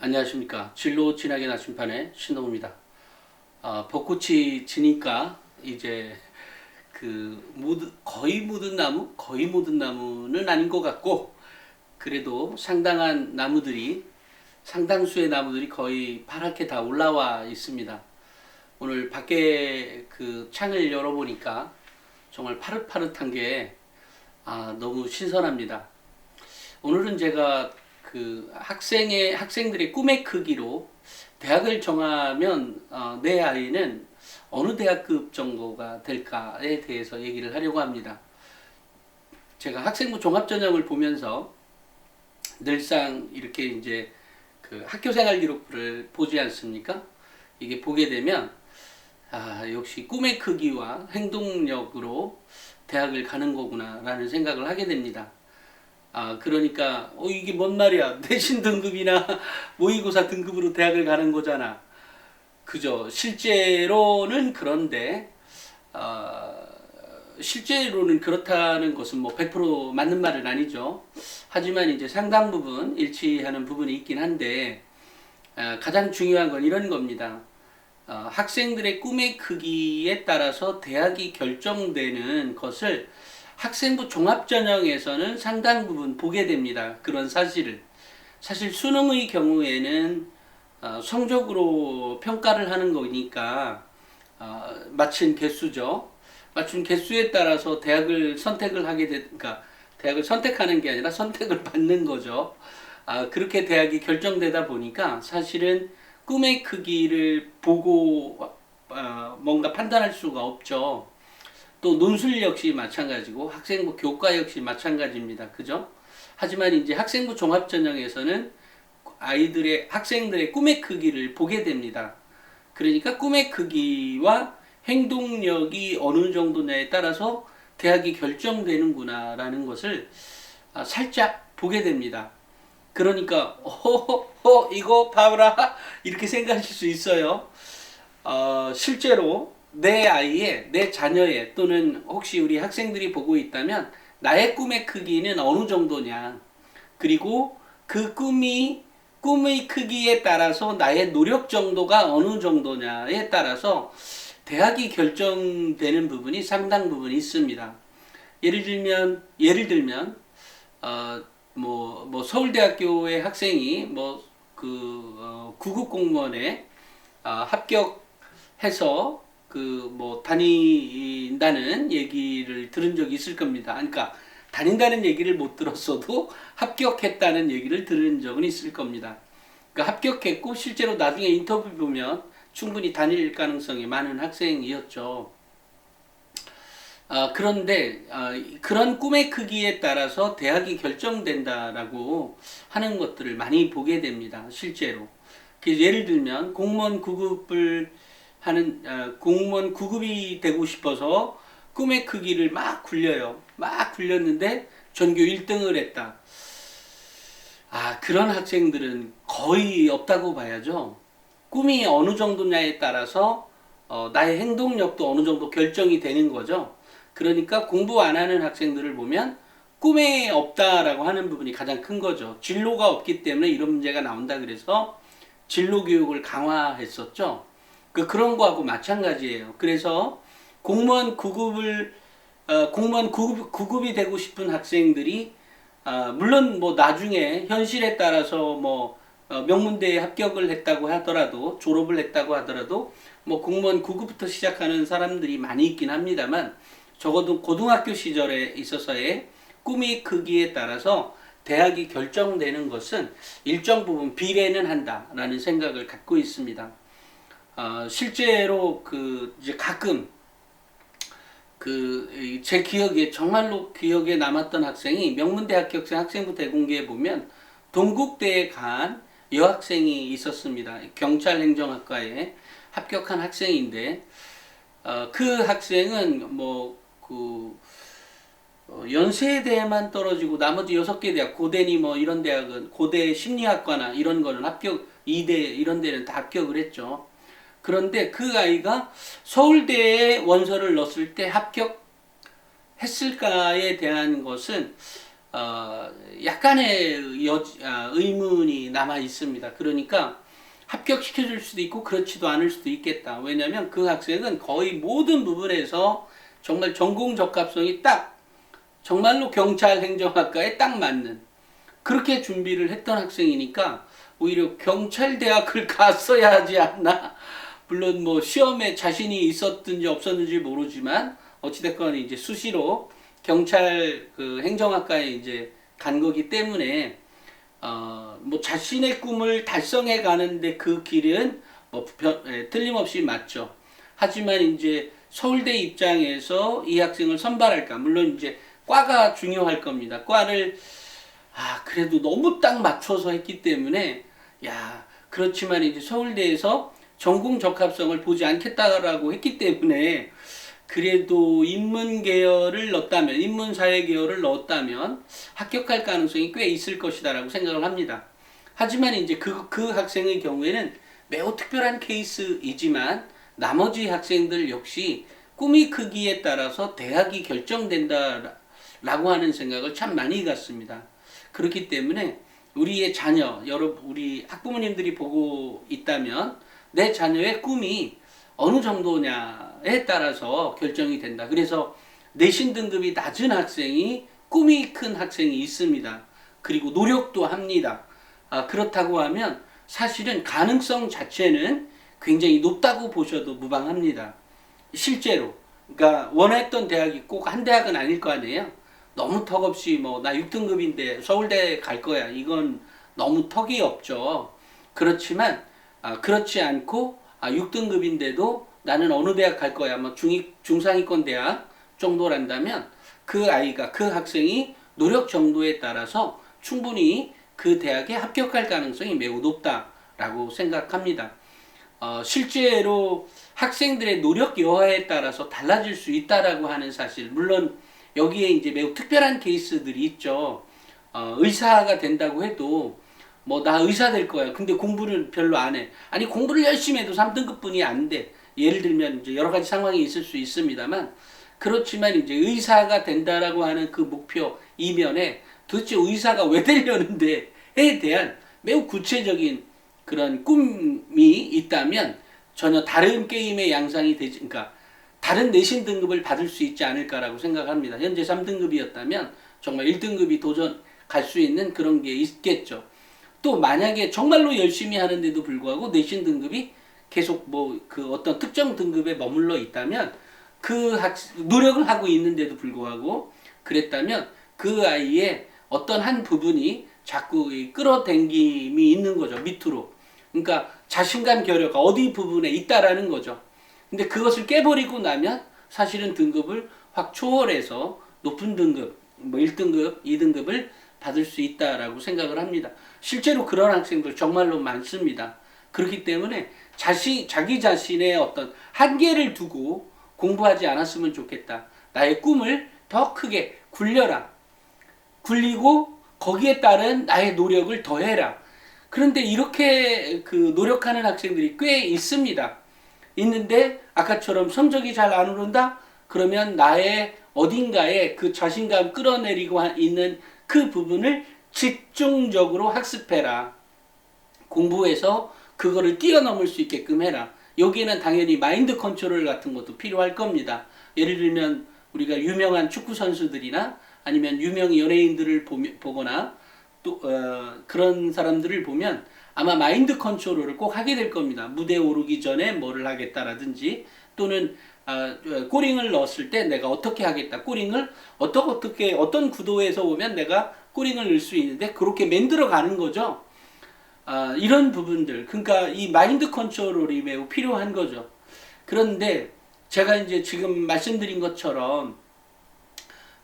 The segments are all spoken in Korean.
안녕하십니까. 진로 진학의 나침판의 신동우입니다. 벚꽃이 지니까 이제 거의 모든 나무는 아닌 것 같고, 그래도 상당수의 나무들이 거의 파랗게 다 올라와 있습니다. 오늘 밖에 그 창을 열어보니까 정말 파릇파릇한 게 너무 신선합니다. 오늘은 제가 학생들의 꿈의 크기로 대학을 정하면 내 아이는 어느 대학급 정도가 될까에 대해서 얘기를 하려고 합니다. 제가 학생부 종합전형을 보면서 늘상 이렇게 이제 그 학교생활 기록부를 보지 않습니까? 이게 보게 되면 역시 꿈의 크기와 행동력으로 대학을 가는 거구나라는 생각을 하게 됩니다. 그러니까 이게 뭔 말이야? 내신 등급이나 모의고사 등급으로 대학을 가는 거잖아. 그죠? 실제로는 그런데 실제로는 그렇다는 것은 뭐 100% 맞는 말은 아니죠. 하지만 이제 상당 부분 일치하는 부분이 있긴 한데 가장 중요한 건 이런 겁니다. 학생들의 꿈의 크기에 따라서 대학이 결정되는 것을 학생부 종합전형에서는 상당 부분 보게 됩니다. 그런 사실을. 사실 수능의 경우에는 성적으로 평가를 하는 거니까 맞춘 개수죠. 맞춘 개수에 따라서 대학을 선택을 그러니까 대학을 선택하는 게 아니라 선택을 받는 거죠. 그렇게 대학이 결정되다 보니까 사실은 꿈의 크기를 보고 뭔가 판단할 수가 없죠. 또 논술 역시 마찬가지고 학생부 교과 역시 마찬가지입니다. 그죠? 하지만 이제 학생부 종합전형에서는 학생들의 꿈의 크기를 보게 됩니다. 그러니까 꿈의 크기와 행동력이 어느 정도냐에 따라서 대학이 결정되는구나라는 것을 살짝 보게 됩니다. 그러니까 이거 봐라 이렇게 생각하실 수 있어요. 실제로 내 자녀의 또는 혹시 우리 학생들이 보고 있다면 나의 꿈의 크기는 어느 정도냐, 그리고 그 꿈의 크기에 따라서 나의 노력 정도가 어느 정도냐에 따라서 대학이 결정되는 부분이 상당 부분 있습니다. 예를 들면 서울대학교의 학생이 구급 공무원에 합격해서 다닌다는 얘기를 들은 적이 있을 겁니다. 그러니까 다닌다는 얘기를 못 들었어도 합격했다는 얘기를 들은 적은 있을 겁니다. 그러니까 합격했고 실제로 나중에 인터뷰 보면 충분히 다닐 가능성이 많은 학생이었죠. 그런데 그런 꿈의 크기에 따라서 대학이 결정된다라고 하는 것들을 많이 보게 됩니다. 실제로. 예를 들면 공무원 구급이 되고 싶어서 꿈의 크기를 막 굴려요. 막 굴렸는데 전교 1등을 했다. 그런 학생들은 거의 없다고 봐야죠. 꿈이 어느 정도냐에 따라서 나의 행동력도 어느 정도 결정이 되는 거죠. 그러니까 공부 안 하는 학생들을 보면 꿈에 없다라고 하는 부분이 가장 큰 거죠. 진로가 없기 때문에 이런 문제가 나온다 그래서 진로 교육을 강화했었죠. 그런 거하고 마찬가지예요. 그래서 공무원 구급이 되고 싶은 학생들이 물론 나중에 현실에 따라서 명문대에 합격을 했다고 하더라도, 졸업을 했다고 하더라도 공무원 구급부터 시작하는 사람들이 많이 있긴 합니다만, 적어도 고등학교 시절에 있어서의 꿈의 크기에 따라서 대학이 결정되는 것은 일정 부분 비례는 한다라는 생각을 갖고 있습니다. 실제로 이제 가끔 제 정말로 기억에 남았던 학생이 명문대 합격생 학생부 대공개에 보면 동국대에 간 여학생이 있었습니다. 경찰행정학과에 합격한 학생인데 그 학생은 연세대에만 떨어지고 나머지 6개 대학, 고대니 이런 대학은, 고대 심리학과나 이런 거는 이대 이런 데는 다 합격을 했죠. 그런데 그 아이가 서울대에 원서를 넣었을 때 합격했을까에 대한 것은 약간의 의문이 남아 있습니다. 그러니까 합격시켜줄 수도 있고 그렇지도 않을 수도 있겠다. 왜냐하면 그 학생은 거의 모든 부분에서 정말 전공 적합성이 딱 정말로 경찰 행정학과에 딱 맞는 그렇게 준비를 했던 학생이니까 오히려 경찰대학을 갔어야 하지 않나. 물론 뭐 시험에 자신이 있었든지 없었는지 모르지만 어찌됐건 이제 수시로 경찰 그 행정학과에 이제 간 거기 때문에 뭐 자신의 꿈을 달성해 가는데 그 길은 뭐 틀림없이 맞죠. 하지만 이제 서울대 입장에서 이 학생을 선발할까? 물론 이제 과가 중요할 겁니다. 과를 그래도 너무 딱 맞춰서 했기 때문에 그렇지만 이제 서울대에서 전공 적합성을 보지 않겠다라고 했기 때문에 그래도 인문 계열을 넣었다면, 인문사회 계열을 넣었다면 합격할 가능성이 꽤 있을 것이다라고 생각을 합니다. 하지만 이제 그 학생의 경우에는 매우 특별한 케이스이지만 나머지 학생들 역시 꿈이 크기에 따라서 대학이 결정된다라고 하는 생각을 참 많이 갖습니다. 그렇기 때문에 우리의 자녀, 우리 학부모님들이 보고 있다면 내 자녀의 꿈이 어느 정도냐에 따라서 결정이 된다. 그래서 내신 등급이 낮은 학생이 꿈이 큰 학생이 있습니다. 그리고 노력도 합니다. 그렇다고 하면 사실은 가능성 자체는 굉장히 높다고 보셔도 무방합니다. 실제로. 그러니까 원했던 대학이 꼭 한 대학은 아닐 거 아니에요. 너무 턱없이 뭐 나 6등급인데 서울대 갈 거야. 이건 너무 턱이 없죠. 그렇지만 그렇지 않고 6등급인데도 나는 어느 대학 갈 거야. 뭐 중상위권 대학 정도란다면 그 아이가 그 학생이 노력 정도에 따라서 충분히 그 대학에 합격할 가능성이 매우 높다라고 생각합니다. 실제로 학생들의 노력 여하에 따라서 달라질 수 있다라고 하는 사실, 물론 여기에 이제 매우 특별한 케이스들이 있죠. 의사가 된다고 해도 뭐 나 의사 될 거야. 근데 공부를 별로 안 해. 아니 공부를 열심히 해도 3등급뿐이 안 돼. 예를 들면 이제 여러 가지 상황이 있을 수 있습니다만 그렇지만 이제 의사가 된다라고 하는 그 목표 이면에 도대체 의사가 왜 되려는데에 대한 매우 구체적인 그런 꿈이 있다면 전혀 다른 게임의 양상이 되지, 그러니까 다른 내신 등급을 받을 수 있지 않을까라고 생각합니다. 현재 3등급이었다면 정말 1등급이 도전 갈 수 있는 그런 게 있겠죠. 또 만약에 정말로 열심히 하는데도 불구하고 내신 등급이 계속 뭐 그 어떤 특정 등급에 머물러 있다면 노력을 하고 있는데도 불구하고 그랬다면 그 아이의 어떤 한 부분이 자꾸 끌어당김이 있는 거죠. 밑으로. 그러니까 자신감 결여가 어디 부분에 있다라는 거죠. 근데 그것을 깨버리고 나면 사실은 등급을 확 초월해서 높은 등급, 뭐 1등급, 2등급을 받을 수 있다라고 생각을 합니다. 실제로 그런 학생들 정말로 많습니다. 그렇기 때문에 자기 자신의 어떤 한계를 두고 공부하지 않았으면 좋겠다. 나의 꿈을 더 크게 굴려라. 굴리고 거기에 따른 나의 노력을 더해라. 그런데 이렇게 그 노력하는 학생들이 꽤 있습니다. 있는데 아까처럼 성적이 잘 안 오른다? 그러면 나의 어딘가에 그 자신감 끌어내리고 있는 그 부분을 집중적으로 학습해라. 공부해서 그거를 뛰어넘을 수 있게끔 해라. 여기에는 당연히 마인드 컨트롤 같은 것도 필요할 겁니다. 예를 들면 우리가 유명한 축구 선수들이나 아니면 유명 연예인들을 보거나 또 그런 사람들을 보면 아마 마인드 컨트롤을 꼭 하게 될 겁니다. 무대 오르기 전에 뭐를 하겠다라든지 또는 꼬링을 넣었을 때 내가 어떻게 하겠다. 꼬링을 어떻게 어떤 구도에서 오면 내가 꼬링을 넣을 수 있는데 그렇게 만들어 가는 거죠. 이런 부분들, 그러니까 이 마인드 컨트롤이 매우 필요한 거죠. 그런데 제가 이제 지금 말씀드린 것처럼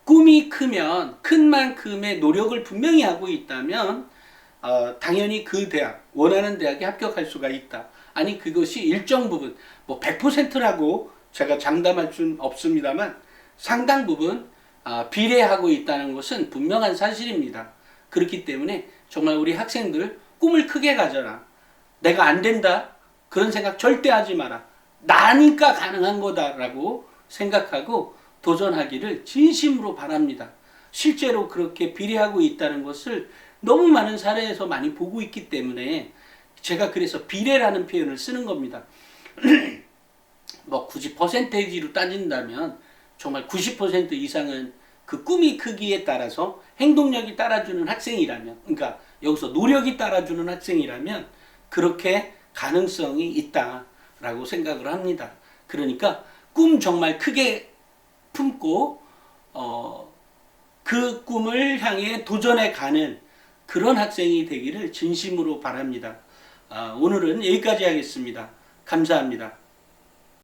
꿈이 크면 큰 만큼의 노력을 분명히 하고 있다면 당연히 그 대학, 원하는 대학에 합격할 수가 있다. 아니 그것이 일정 부분, 뭐 100%라고 제가 장담할 수는 없습니다만 상당 부분 비례하고 있다는 것은 분명한 사실입니다. 그렇기 때문에 정말 우리 학생들 꿈을 크게 가져라. 내가 안 된다. 그런 생각 절대 하지 마라. 나니까 가능한 거다라고 생각하고 도전하기를 진심으로 바랍니다. 실제로 그렇게 비례하고 있다는 것을 너무 많은 사례에서 많이 보고 있기 때문에 제가 그래서 비례라는 표현을 쓰는 겁니다. 뭐 굳이 퍼센테이지로 따진다면 정말 90% 이상은 그 꿈이 크기에 따라서 행동력이 따라주는 학생이라면, 그러니까 여기서 노력이 따라주는 학생이라면 그렇게 가능성이 있다라고 생각을 합니다. 그러니까 꿈 정말 크게 품고 그 꿈을 향해 도전해 가는 그런 학생이 되기를 진심으로 바랍니다. 오늘은 여기까지 하겠습니다. 감사합니다.